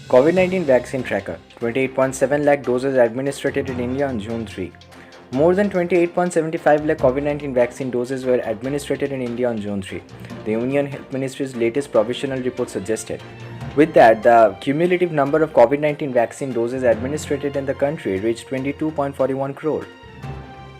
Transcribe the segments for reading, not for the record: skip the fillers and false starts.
COVID-19 vaccine tracker. 28.7 lakh doses administered in India on June 3. More than 28.75 lakh COVID-19 vaccine doses were administered in India on June 3, the Union Health Ministry's latest provisional report suggested. With that, the cumulative number of COVID-19 vaccine doses administered in the country reached 22.41 crore.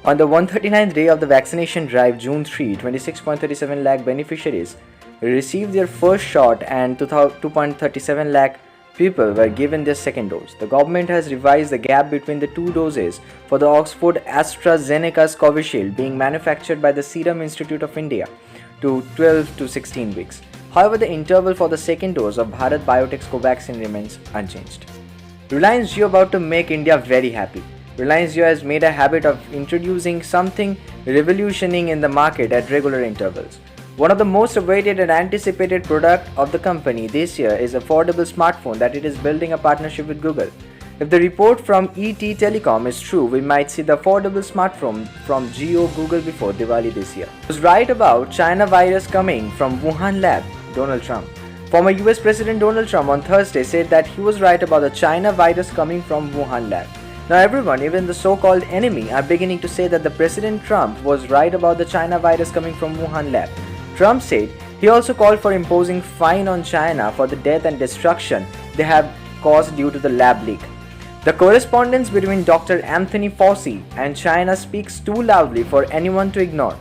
On the 139th day of the vaccination drive, June 3, 26.37 lakh beneficiaries received their first shot and 2.37 lakh people were given their second dose. The government has revised the gap between the two doses for the Oxford AstraZeneca's Covishield being manufactured by the Serum Institute of India to 12 to 16 weeks. However, the interval for the second dose of Bharat Biotech's Covaxin remains unchanged. Reliance Jio about to make India very happy. Reliance Jio has made a habit of introducing something revolutioning in the market at regular intervals. One of the most awaited and anticipated product of the company this year is affordable smartphone that it is building a partnership with Google. If the report from ET Telecom is true, we might see the affordable smartphone from Jio Google before Diwali this year. He was right about China virus coming from Wuhan lab, Donald Trump. Former US President Donald Trump on Thursday said that he was right about the China virus coming from Wuhan lab. Now everyone, even the so-called enemy, are beginning to say that the President Trump was right about the China virus coming from Wuhan lab. Trump said he also called for imposing fine on China for the death and destruction they have caused due to the lab leak. The correspondence between Dr. Anthony Fauci and China speaks too loudly for anyone to ignore.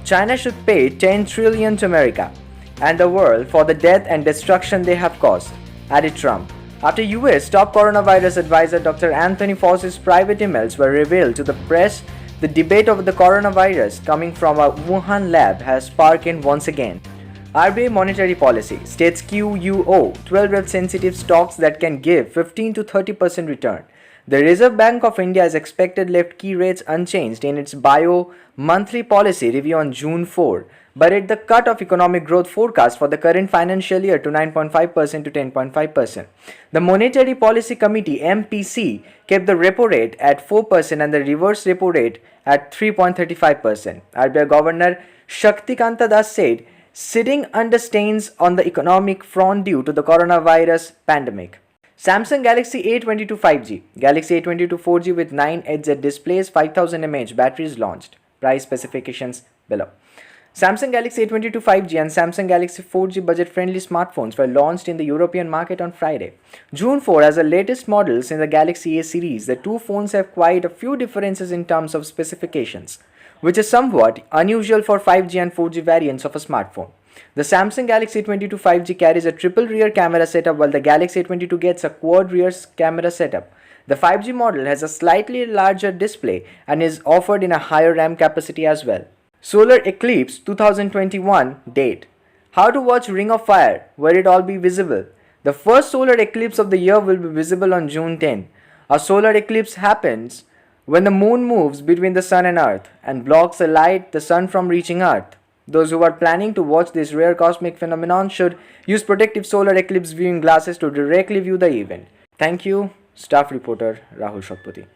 China should pay 10 trillion to America and the world for the death and destruction they have caused, added Trump. After US top coronavirus advisor Dr. Anthony Fauci's private emails were revealed to the press, the debate over the coronavirus coming from a Wuhan lab has sparked once again. RBI monetary policy states QUO 12 rate sensitive stocks that can give 15 to 30% return. The Reserve Bank of India is expected left key rates unchanged in its monthly policy review on June 4, but it the cut of economic growth forecast for the current financial year to 9.5% to 10.5%. The Monetary Policy Committee MPC kept the repo rate at 4% and the reverse repo rate at 3.35%. RBI Governor Shaktikanta Das said, sitting under stains on the economic front due to the coronavirus pandemic. Samsung Galaxy A22 5G, Galaxy A22 4G with 9 HZ displays, 5000 mAh batteries launched. Price specifications below. Samsung Galaxy A22 5G and Samsung Galaxy 4G budget-friendly smartphones were launched in the European market on Friday. June 4 as the latest models in the Galaxy A series, the two phones have quite a few differences in terms of specifications, which is somewhat unusual for 5G and 4G variants of a smartphone. The Samsung Galaxy A22 5G carries a triple rear camera setup while the Galaxy A22 gets a quad rear camera setup. The 5G model has a slightly larger display and is offered in a higher RAM capacity as well. Solar Eclipse 2021 date. How to watch Ring of Fire? Will it all be visible? The first solar eclipse of the year will be visible on June 10. A solar eclipse happens when the moon moves between the sun and earth and blocks the light the sun from reaching earth. Those who are planning to watch this rare cosmic phenomenon should use protective solar eclipse viewing glasses to directly view the event. Thank you, staff reporter Rahul Shotpati.